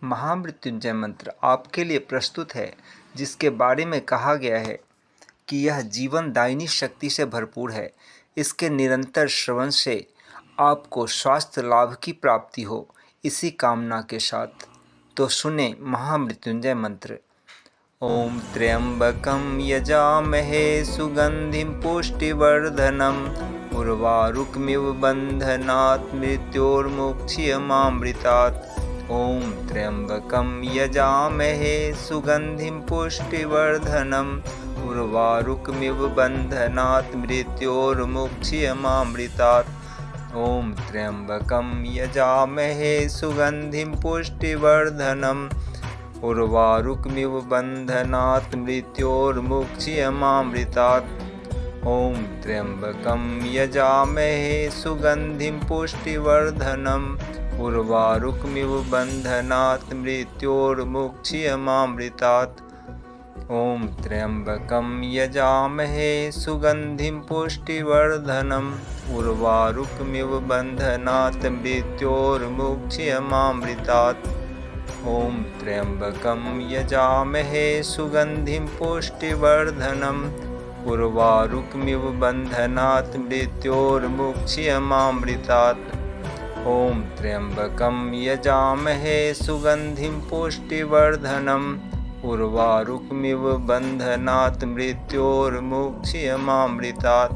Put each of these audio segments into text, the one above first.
महामृत्युंजय मंत्र आपके लिए प्रस्तुत है, जिसके बारे में कहा गया है कि यह जीवनदायिनी शक्ति से भरपूर है। इसके निरंतर श्रवण से आपको स्वास्थ्य लाभ की प्राप्ति हो, इसी कामना के साथ। तो सुने महामृत्युंजय मंत्र। ओम त्र्यंबकं यजामहे सुगंधिं पुष्टिवर्धनम् उर्वारुकमिव बन्धनात् मृत्योर्मुक्षीयमामृतात्। ओम त्र्यंबकं यजामहे सुगंधिं पुष्टिवर्धनम् उर्वारुकमिव बन्धनात् मृत्योर्मुक्षीयमामृतात्। ओम त्र्यंबकं यजामहे सुगंधिं पुष्टिवर्धनम् उर्वारुकमिव बन्धनात् मृत्योर्मुक्षीयमामृतात्। ओम त्र्यंबकं यजामहे सुगंधिं पुष्टिवर्धनम् उर्वारुकमिव बन्धनात् मृत्योर्मुक्षीयमामृतात्। ओम त्र्यंबकं यजामहे सुगंधिं पुष्टिवर्धनम् उर्वारुकमिव बन्धनात् मृत्योर्मुक्षीयमामृतात्। ओम त्र्यंबकं यजामहे सुगंधिं पुष्टिवर्धनम् उर्वारुकमिव बन्धनात् मृत्योर्मुक्षीयमामृतात्। ओम त्र्यंबकं यजामहे सुगंधिं पुष्टिवर्धनम् उर्वारुकमिव बन्धनात् मृत्योर्मुक्षीयमामृतात्।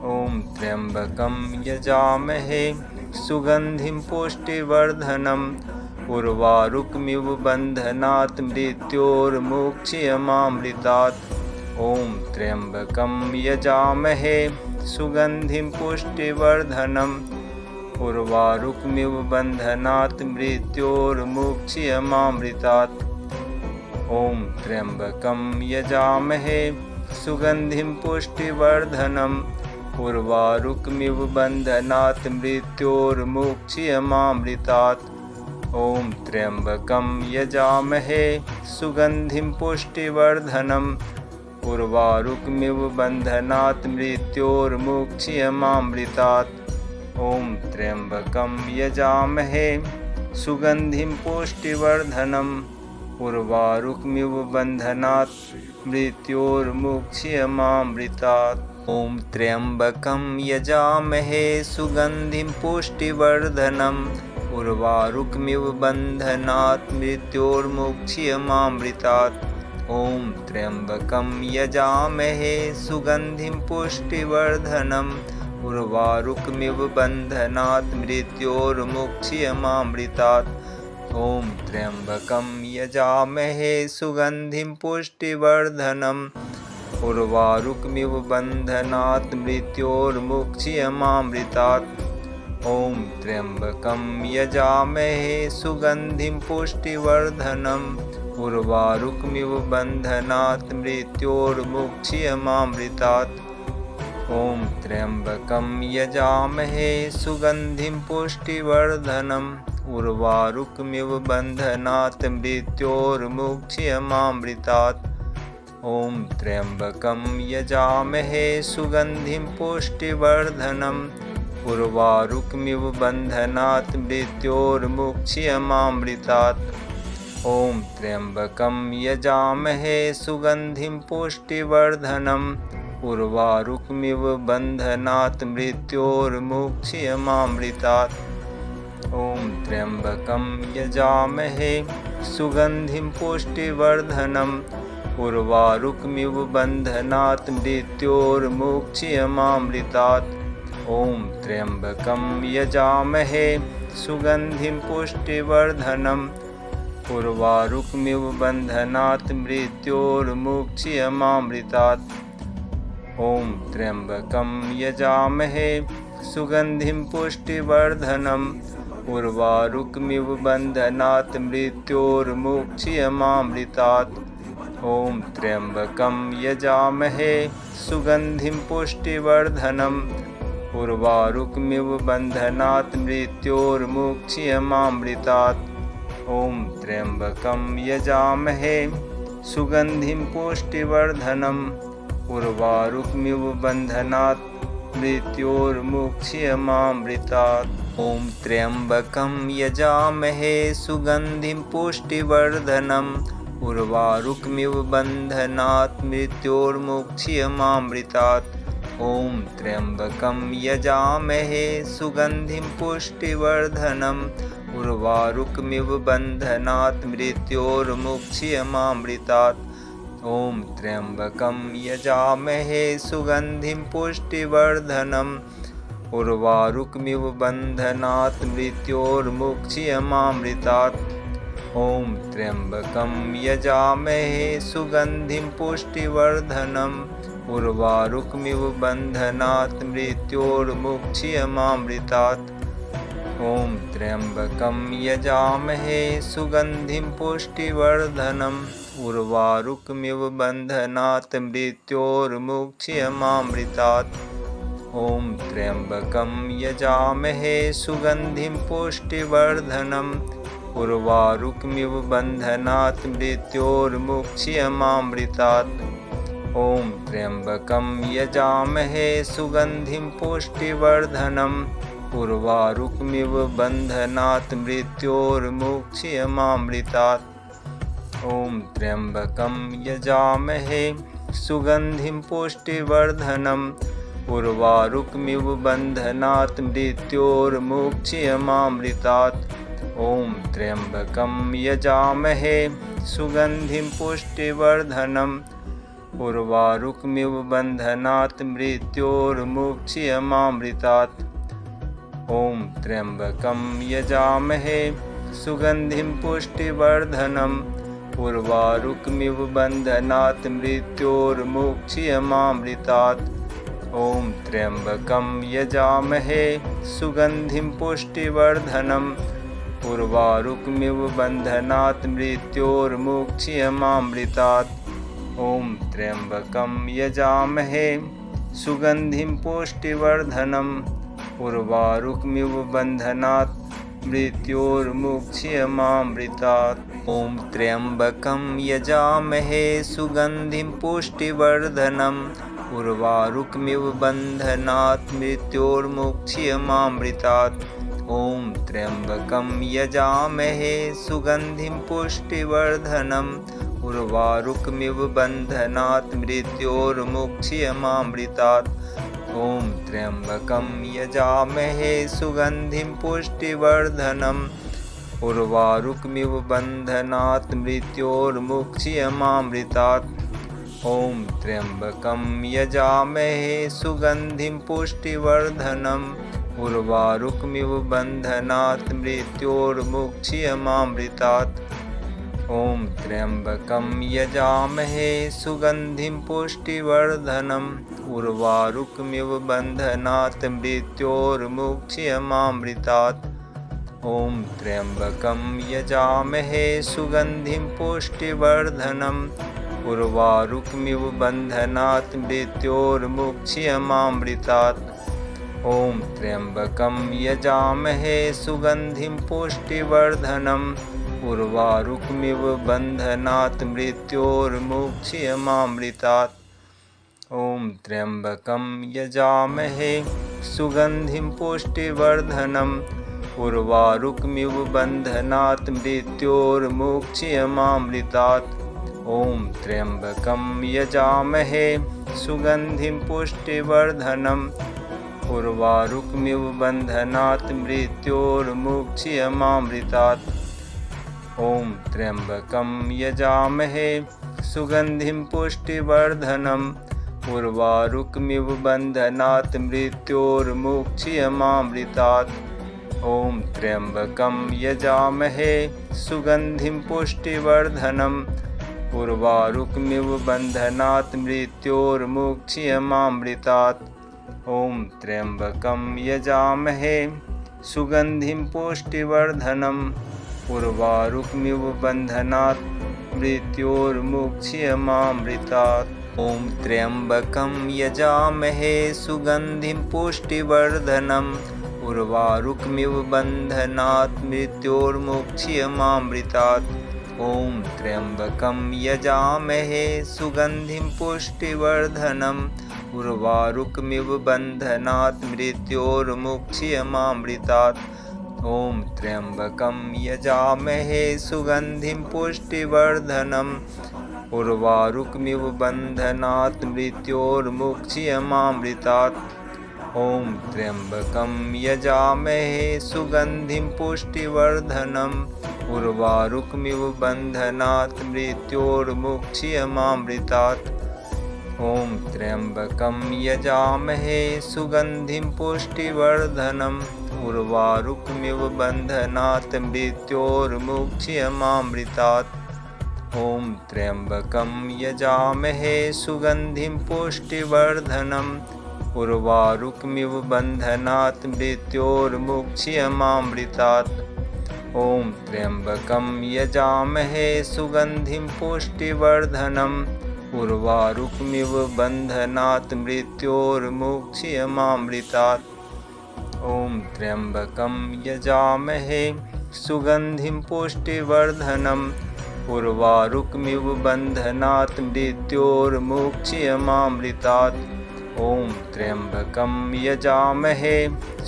ओम त्र्यंबकं यजामहे सुगंधिं पुष्टिवर्धनम् उर्वारुकमिव बन्धनात् मृत्योर्मुक्षीयमामृतात्। ओम त्र्यंबकं यजामहे सुगंधिं पुष्टिवर्धनम् उर्वारुकमिव बन्धनात् मृत्योर्मुक्षीयमामृतात्। ओम त्र्यंबकं यजामहे सुगंधिं पुष्टिवर्धनम् उर्वारुकमिव बन्धनात् मृत्योर्मुक्षीयमामृतात्। ओम त्र्यंबकं यजामहे सुगंधिं पुष्टिवर्धनम् उर्वारुकमिव बन्धनात् मृत्योर्मुक्षीयमामृतात्। ओम त्र्यंबकं यजामहे सुगंधिं पुष्टिवर्धनम् उर्वारुकमिव बन्धनात् मृत्योर्मुक्षीयमामृतात्। ओम त्र्यंबकं यजामहे सुगंधिं पुष्टिवर्धनम् उर्वारुकमिव बन्धनात् मृत्योर्मुक्षीयमामृतात्। ओम त्र्यंबकं यजामहे सुगंधिं पुष्टिवर्धनम् उर्वारुकमिव बन्धनात् मृत्योर्मुक्षीयमामृतात्। ओम त्र्यंबकं यजामहे सुगंधिं पुष्टिवर्धनम् उर्वारुकमिव बन्धनात् मृत्योर्मुक्षीयमामृतात्। ओम त्र्यंबकं यजामहे सुगंधिं पुष्टिवर्धनम् उर्वारुकमिव बन्धनात् मृत्योर्मुक्षीयमामृतात्। ओम त्र्यंबकं यजामहे सुगंधिं पुष्टिवर्धनम् उर्वारुकमिव बन्धनात् मृत्योर्मुक्षीयमामृतात्। ओम त्र्यंबकं यजामहे सुगंधिं पुष्टिवर्धनम् उर्वारुकमिव बन्धनात् मृत्योर्मुक्षीयमामृतात्। ओम त्र्यंबकं यजामहे सुगंधिं पुष्टिवर्धनम् उर्वारुकमिव बन्धनात् मृत्योर्मुक्षीयमामृतात्। ओम त्र्यंबकं यजामहे सुगंधिं पुष्टिवर्धनम् उर्वारुकमिव बन्धनात् मृत्योर्मुक्षीयमामृतात्। ओम त्र्यंबकं यजामहे सुगंधिं पुष्टिवर्धनम् उर्वारुकमिव बन्धनात् मृत्योर्मुक्षीयमामृतात्। ओम त्र्यंबकं यजामहे सुगंधिं पुष्टिवर्धनम् उर्वारुकमिव बन्धनात् मृत्योर्मुक्षीयमामृतात्। ओम त्र्यंबकं यजामहे सुगंधिं पुष्टिवर्धनम् उर्वारुकमिव बन्धनात् मृत्योर्मुक्षीयमामृतात्। ओम त्र्यंबकं यजामहे सुगंधिं पुष्टिवर्धनम् उर्वारुकमिव बन्धनात् मृत्योर्मुक्षीयमामृतात्। ॐ त्र्यम्बकं यजामहे सुगन्धिं पुष्टिवर्धनम् उर्वारुकमिव बन्धनात् मृत्योर्मुक्ष्यमामृतात्। ॐ त्र्यम्बकं यजामहे सुगन्धिं पुष्टिवर्धनम् उर्वारुकमिव बन्धनात् मृत्योर्मुक्ष्यमामृतात्। ॐ त्र्यम्बकं यजामहे सुगन्धिं पुष्टिवर्धनम् उर्वारुकमिव बन्धनात् मृत्योर्मुक्ष्यमामृतात्। ॐ त्र्यम्बकं यजामहे सुगन्धिं पुष्टिवर्धनम् उर्वारुकमिव बन्धनात् मृत्योर्मुक्ष्यमामृतात्। ॐ त्र्यम्बकं यजामहे सुगन्धिं पुष्टिवर्धनम् उर्वारुकमिव बन्धनात् मृत्योर्मुक्ष्यमामृतात्। ॐ त्र्यम्बकं यजामहे सुगन्धिं पुष्टिवर्धनम् उर्वारुकमिव बन्धनात् मृत्योर्मुक्ष्यमामृतात्। ॐ त्र्यम्बकं यजामहे सुगन्धिं पुष्टिवर्धनम् उर्वारुकमिव बन्धनात् मृत्योर्मुक्ष्यमामृतात्। ॐ त्र्यम्बकं यजामहे सुगन्धिं पुष्टिवर्धनम् उर्वारुकमिव बन्धनात् मृत्योर्मुक्ष्यमामृतात्। ॐ त्र्यम्बकं यजामहे सुगन्धिं पुष्टिवर्धनम् उर्वारुकमिव बन्धनात् मृत्योर्मुक्ष्यमामृतात्। ॐ त्र्यम्बकं यजामहे सुगन्धिं पुष्टिवर्धनम् उर्वारुकमिव बन्धनात् मृत्योर्मुक्ष्यमामृतात्। ॐ त्र्यम्बकं यजामहे सुगन्धिं पुष्टिवर्धनम् उर्वारुकमिव बन्धनात् मृत्योर्मुक्ष्यमामृतात्। ॐ त्र्यम्बकं यजामहे सुगन्धिं पुष्टिवर्धनम् उर्वारुकमिव बन्धनात् मृत्योर्मुक्ष्यमामृतात्। ॐ त्र्यम्बकं यजामहे सुगन्धिं पुष्टिवर्धनम् उर्वारुकमिव बन्धनात् मृत्योर्मुक्ष्यमामृतात्। ॐ त्र्यम्बकं यजामहे सुगन्धिं पुष्टिवर्धनम् उर्वारुकमिव बन्धनात् मृत्योर्मुक्ष्यमामृतात्। ॐ त्र्यम्बकं यजामहे सुगन्धिं पुष्टिवर्धनम् उर्वारुकमिव बन्धनात् मृत्योर्मुक्ष्यमामृतात्। ॐ त्र्यम्बकं यजामहे सुगन्धिं पुष्टिवर्धनम् उर्वारुकमिव बन्धनात् मृत्योर्मुक्ष्यमामृतात्। ॐ त्र्यम्बकं यजामहे सुगन्धिं पुष्टिवर्धनम् उर्वारुकमिव बन्धनात् मृत्योर्मुक्ष्यमामृतात्। ॐ त्र्यम्बकं यजामहे सुगन्धिं पुष्टिवर्धनम् उर्वारुकमिव बन्धनात् मृत्योर्मुक्ष्यमामृतात्। ॐ त्र्यम्बकं यजामहे सुगन्धिं पुष्टिवर्धनम् उर्वारुकमिव बन्धनात् मृत्योर्मुक्ष्यमामृतात्। ॐ त्र्यम्बकं यजामहे सुगन्धिं पुष्टिवर्धनम् उर्वारुकमिव बन्धनात् मृत्योर्मुक्ष्यमामृतात्। ॐ त्र्यम्बकं यजामहे सुगन्धिं पुष्टिवर्धनम् उर्वारुकमिव बन्धनात् मृत्योर्मुक्ष्यमामृतात्। ॐ त्र्यम्बकं यजामहे सुगन्धिं पुष्टिवर्धनम् उर्वारुकमिव बन्धनात् मृत्योर्मुक्ष्यमामृतात्। ॐ त्र्यम्बकं यजामहे सुगन्धिं पुष्टिवर्धनम् उर्वारुकमिव बन्धनात् मृत्योर्मुक्ष्यमामृतात्। ॐ त्र्यम्बकं यजामहे सुगन्धिं पुष्टिवर्धनम् उर्वारुकमिव बन्धनात् मृत्योर्मुक्ष्यमामृतात्। ॐ त्र्यम्बकं यजामहे सुगन्धिं पुष्टिवर्धनम् उर्वारुकमिव बन्धनात् मृत्योर्मुक्ष्यमामृतात्। ॐ त्र्यम्बकं यजामहे सुगन्धिं पुष्टिवर्धनम् उर्वारुकमिव बन्धनात् मृत्योर्मुक्ष्यमामृतात्। ॐ त्र्यम्बकं यजामहे सुगन्धिं पुष्टिवर्धनम् उर्वारुकमिव बन्धनात् मृत्योर्मुक्ष्यमामृतात्। ॐ त्र्यम्बकं यजामहे सुगन्धिं पुष्टिवर्धनम् उर्वारुकमिव बन्धनात् मृत्योर्मुक्ष्यमामृतात्। ॐ त्र्यम्बकं यजामहे सुगन्धिं पुष्टिवर्धनम् उर्वारुकमिव बन्धनात् मृत्योर्मुक्ष्यमामृतात्। ॐ त्र्यम्बकं यजामहे सुगन्धिं पुष्टिवर्धनम् उर्वारुकमिव बन्धनात् मृत्योर्मुक्ष्यमामृतात्। ॐ त्र्यम्बकं यजामहे सुगन्धिं पुष्टिवर्धनम् उर्वारुकमिव बन्धनात् मृत्योर्मुक्ष्यमामृतात्। ॐ त्र्यम्बकं यजामहे सुगन्धिं पुष्टिवर्धनम् उर्वारुकमिव बन्धनात् मृत्योर्मुक्ष्यमामृतात्। ॐ त्र्यम्बकं यजामहे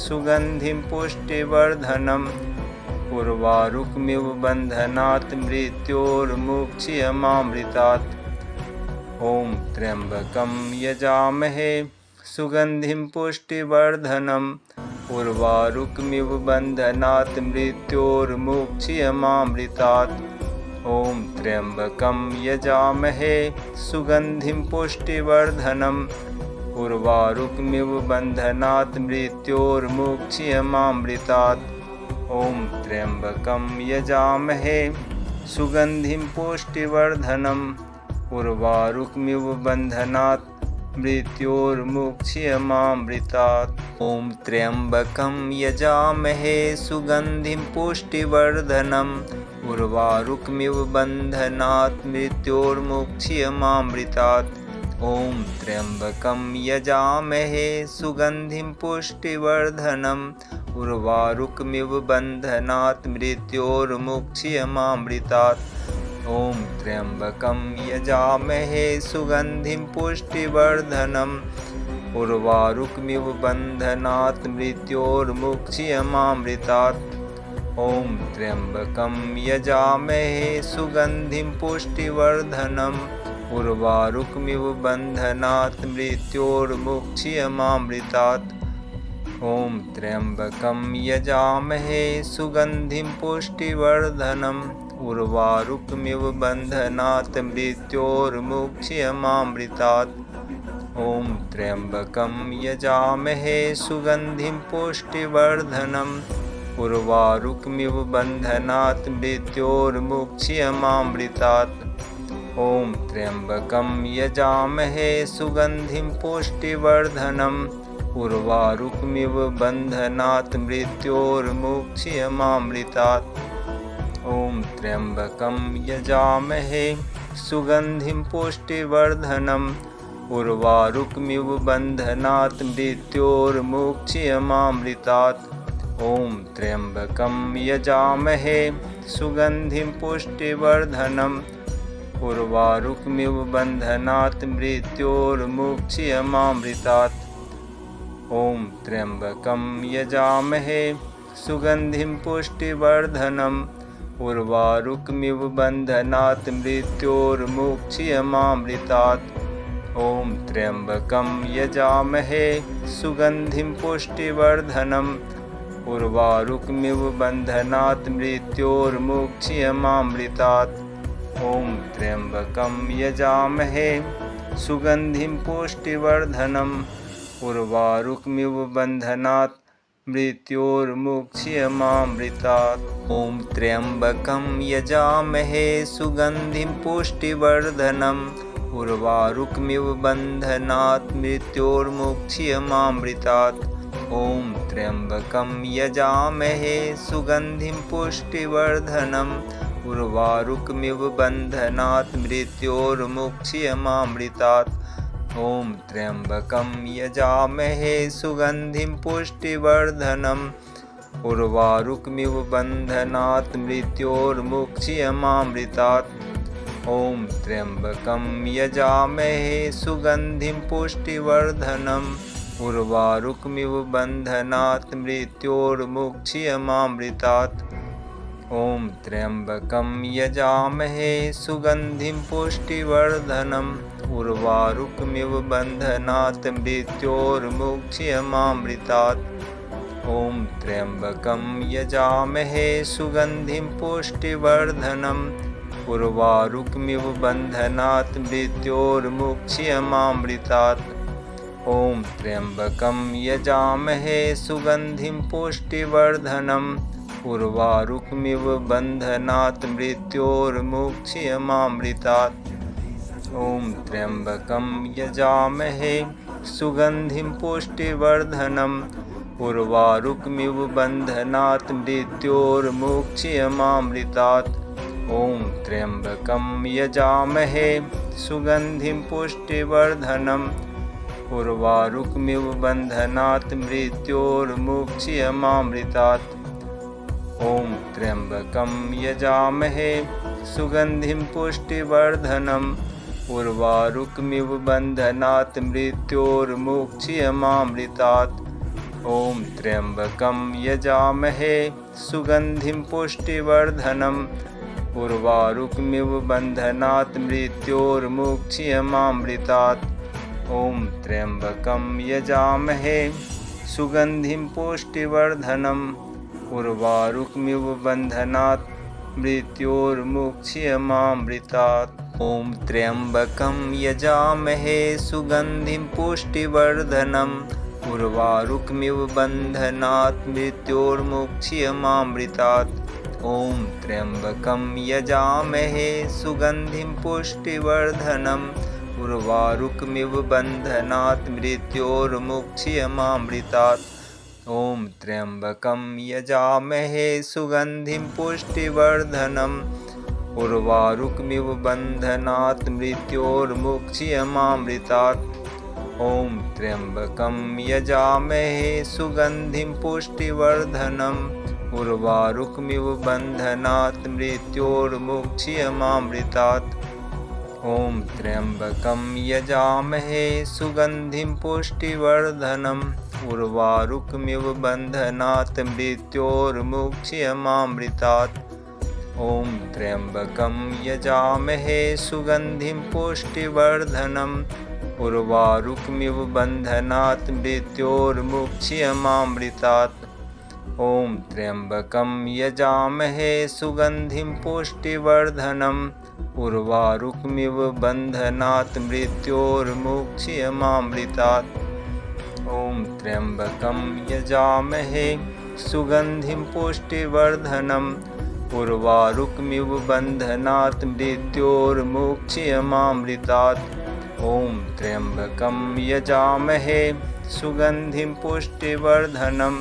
सुगन्धिं पुष्टिवर्धनम् उर्वारुकमिव बन्धनात् मृत्योर्मुक्ष्यमामृतात्। ॐ त्र्यम्बकं यजामहे सुगन्धिं पुष्टिवर्धनम् उर्वारुकमिव बन्धनात् मृत्योर्मुक्ष्यमामृतात्। ॐ त्र्यम्बकं यजामहे सुगन्धिं पुष्टिवर्धनम् उर्वारुकमिव बन्धनात् मृत्योर्मुक्ष्यमामृतात्। ॐ त्र्यम्बकं यजामहे सुगन्धिं पुष्टिवर्धनम् उर्वारुकमिव बन्धनात् मृत्योर्मुक्ष्यमामृतात्। ॐ त्र्यम्बकं यजामहे सुगन्धिं पुष्टिवर्धनम् उर्वारुकमिव बन्धनात् मृत्योर्मुक्ष्यमामृतात्। ॐ त्र्यम्बकं यजामहे सुगन्धिं पुष्टिवर्धनम् उर्वारुकमिव बन्धनात् मृत्योर्मुक्ष्यमामृतात्। ॐ त्र्यम्बकं यजामहे सुगन्धिं पुष्टिवर्धनम् उर्वारुकमिव बन्धनात् मृत्योर्मुक्ष्यमामृतात्। ॐ त्र्यम्बकं यजामहे सुगन्धिं पुष्टिवर्धनम् उर्वारुकमिव बन्धनात् मृत्योर्मुक्ष्यमामृतात्। ॐ त्र्यम्बकं यजामहे सुगन्धिं पुष्टिवर्धनम् उर्वारुकमिव बन्धनात् मृत्योर्मुक्ष्यमामृतात्। ॐ त्र्यम्बकं यजामहे सुगन्धिं पुष्टिवर्धनम् उर्वारुकमिव बन्धनात् मृत्योर्मुक्ष्यमामृतात्। ॐ त्र्यम्बकं यजामहे सुगन्धिं पुष्टिवर्धनम् उर्वारुकमिव बन्धनात् मृत्योर्मुक्ष्यमामृतात्। ॐ त्र्यम्बकं यजामहे सुगन्धिं पुष्टिवर्धनम् उर्वारुकमिव बन्धनात् मृत्योर्मुक्ष्यमामृतात्। ॐ त्र्यम्बकं यजामहे सुगन्धिं पुष्टिवर्धनम् उर्वारुकमिव बन्धनात् मृत्योर्मुक्ष्यमामृतात्। ॐ त्र्यम्बकं यजामहे सुगन्धिं पुष्टिवर्धनम् उर्वारुकमिव बन्धनात् मृत्योर्मुक्ष्यमामृतात्। ॐ त्र्यम्बकं यजामहे सुगन्धिं पुष्टिवर्धनम् उर्वारुकमिव बन्धनात् मृत्योर्मुक्ष्यमामृतात्। ॐ त्र्यम्बकं यजामहे सुगन्धिं पुष्टिवर्धनम् उर्वारुकमिव बन्धनात् मृत्योर्मुक्ष्यमामृतात्। ॐ त्र्यम्बकं यजामहे सुगन्धिं पुष्टिवर्धनम् उर्वारुकमिव बन्धनात् मृत्योर्मुक्ष्यमामृतात्। ॐ त्र्यम्बकं यजामहे सुगन्धिं पुष्टिवर्धनम् उर्वारुकमिव बन्धनात् मृत्योर्मुक्ष्यमामृतात्। ॐ त्र्यम्बकं यजामहे सुगन्धिं पुष्टिवर्धनम् उर्वारुकमिव बन्धनात् मृत्योर्मुक्ष्यमामृतात्। ॐ त्र्यम्बकं यजामहे सुगन्धिं पुष्टिवर्धनम् उर्वारुकमिव बन्धनात् मृत्योर्मुक्ष्यमामृतात्। ॐ त्र्यम्बकं यजामहे सुगन्धिं पुष्टिवर्धनम् उर्वारुकमिव बन्धनात् मृत्योर्मुक्ष्यमामृतात्। ॐ त्र्यम्बकं यजामहे सुगन्धिं पुष्टिवर्धनम् उर्वारुकमिव बन्धनात् मृत्योर्मुक्ष्यमामृतात्। ॐ त्र्यम्बकं यजामहे सुगन्धिं पुष्टिवर्धनम् उर्वारुकमिव बन्धनात् मृत्योर्मुक्ष्यमामृतात्। ॐ त्र्यम्बकं यजामहे सुगन्धिं पुष्टिवर्धनम् उर्वारुकमिव बन्धनात् मृत्योर्मुक्ष्यमामृतात्। ॐ त्र्यम्बकं यजामहे सुगन्धिं पुष्टिवर्धनम् उर्वारुकमिव बन्धनात् मृत्योर्मुक्ष्यमामृतात्। ॐ त्र्यम्बकं यजामहे सुगन्धिं पुष्टिवर्धनम् उर्वारुकमिव बन्धनात् मृत्योर्मुक्ष्यमामृतात्। ॐ त्र्यम्बकं यजामहे सुगन्धिं पुष्टिवर्धनम् उर्वारुकमिव बन्धनात् मृत्योर्मुक्ष्यमामृतात्। ॐ त्र्यम्बकं यजामहे सुगन्धिं पुष्टिवर्धनम् उर्वारुकमिव बन्धनात् मृत्योर्मुक्ष्यमामृतात्। ॐ त्र्यम्बकं यजामहे सुगन्धिं पुष्टिवर्धनम् उर्वारुकमिव बन्धनात् मृत्योर्मुक्ष्यमामृतात्। ॐ त्र्यम्बकं यजामहे सुगन्धिं पुष्टिवर्धनम् उर्वारुकमिव बन्धनात् मृत्योर्मुक्ष्यमामृतात्। ॐ त्र्यम्बकं यजामहे सुगन्धिं पुष्टिवर्धनम् उर्वारुकमिव बन्धनात् मृत्योर्मुक्ष्यमामृतात्। ॐ त्र्यम्बकं यजामहे सुगन्धिं पुष्टिवर्धनम् उर्वारुकमिव बन्धनात् मृत्योर्मुक्ष्यमामृतात्। ॐ त्र्यम्बकं यजामहे सुगन्धिं पुष्टिवर्धनम् उर्वारुकमिव बन्धनात् मृत्योर्मुक्ष्यमामृतात्। ॐ त्र्यम्बकं यजामहे सुगन्धिं पुष्टिवर्धनम् उर्वारुकमिव बन्धनात् मृत्योर्मुक्ष्यमामृतात्। ॐ त्र्यम्बकं यजामहे सुगन्धिं पुष्टिवर्धनम् उर्वारुकमिव बन्धनात् मृत्योर्मुक्ष्यमामृतात्। ॐ त्र्यम्बकं यजामहे सुगन्धिं पुष्टिवर्धनम् उर्वारुकमिव बन्धनात् मृत्योर्मुक्ष्यमामृतात्। ॐ त्र्यम्बकं यजामहे सुगन्धिं पुष्टिवर्धनम्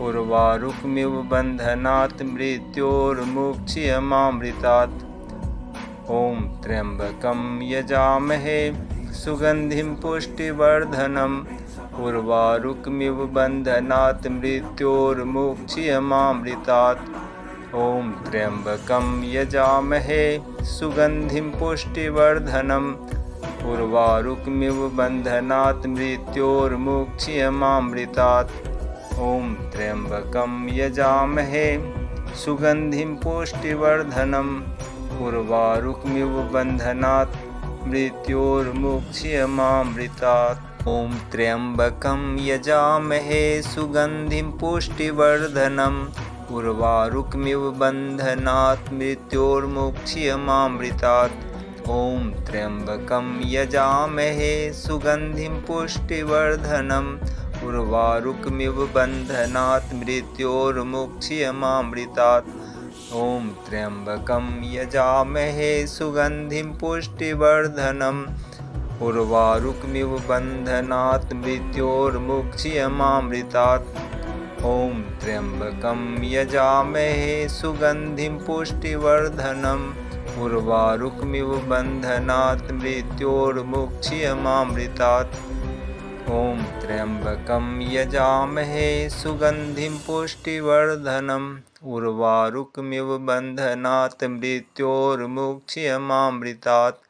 उर्वारुकमिव बन्धनात् मृत्योर्मुक्ष्यमामृतात्। ॐ त्र्यम्बकं यजामहे सुगन्धिं पुष्टिवर्धनम् उर्वारुकमिव बन्धनात् मृत्योर्मुक्ष्यमामृतात्। ॐ त्र्यम्बकं यजामहे सुगन्धिं पुष्टिवर्धनम् उर्वारुकमिव बन्धनात् मृत्योर्मुक्ष्यमामृतात्। ॐ त्र्यम्बकं यजामहे सुगन्धिं पुष्टिवर्धनम् उर्वारुकमिव बन्धनात् मृत्योर्मुक्ष्यमामृतात्। ॐ त्र्यम्बकं यजामहे सुगन्धिं पुष्टिवर्धनम् उर्वारुकमिव बन्धनात् मृत्योर्मुक्ष्यमामृतात्। ॐ त्र्यम्बकं यजामहे सुगन्धिं पुष्टिवर्धनम् उर्वारुकमिव बन्धनात् मृत्योर्मुक्ष्यमामृतात्। ॐ त्र्यम्बकं यजामहे सुगन्धिं पुष्टिवर्धनम् उर्वारुकमिव बन्धनात् मृत्योर्मुक्ष्यमामृतात्। ॐ त्र्यम्बकं यजामहे सुगन्धिं पुष्टिवर्धनम् उर्वारुकमिव बन्धनात् मृत्योर्मुक्ष्यमामृतात्। ॐ त्र्यम्बकं यजामहे सुगन्धिं पुष्टिवर्धनम् उर्वारुकमिव बन्धनात् मृत्योर्मुक्षीयमामृतात्।